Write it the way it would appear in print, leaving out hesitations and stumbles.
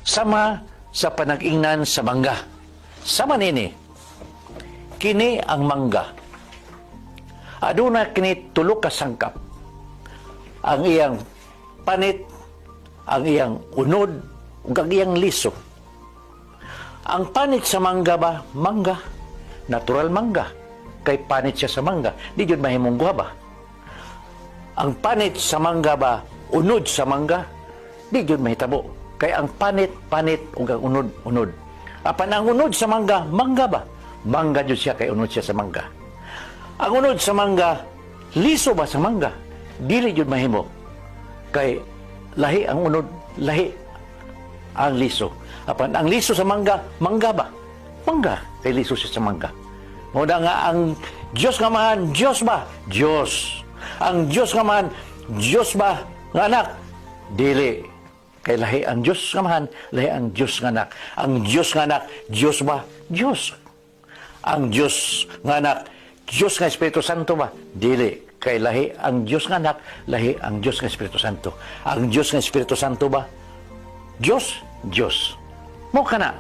Sama sa panag-ingnan sa mangga. Sama nini, kini ang mangga. Aduna kini tulo ka sangkap. Ang iyang panit, ang iyang unod, ug ang iyang liso. Ang panit sa mangga ba? Mangga. Natural mangga. Kay panit siya sa mangga. Di yun mahimong guwaba. Ang panit sa mangga ba? Unod sa mangga? Di yun mahitabo. Kay ang panit, ug ang unod. Apan ang unod sa mangga, mangga ba? Mangga yun siya, kay unod siya sa mangga. Ang unod sa mangga, liso ba sa mangga? Dili yun mahimo. Kay lahi ang unod, lahi ang liso. Apan ang liso sa mangga, mangga ba? Mangga, kay liso siya sa mangga. Muna nga ang Diyos nga mahan, Diyos ba? Diyos. Ang Diyos nga mahan, Diyos ba? Nga anak? Dili. Kay lahi ang Diyos nga mahan, lahi ang Diyos nga anak. Ang Diyos nga anak, Diyos ba? Diyos. Ang Diyos nga anak, Diyos nga Espiritu Santo ba? Dili. Kay lahi ang Diyos nga anak, lahi ang Diyos nga Espiritu Santo. Ang Diyos nga Espiritu Santo ba? Diyos, Diyos. Mo ka na.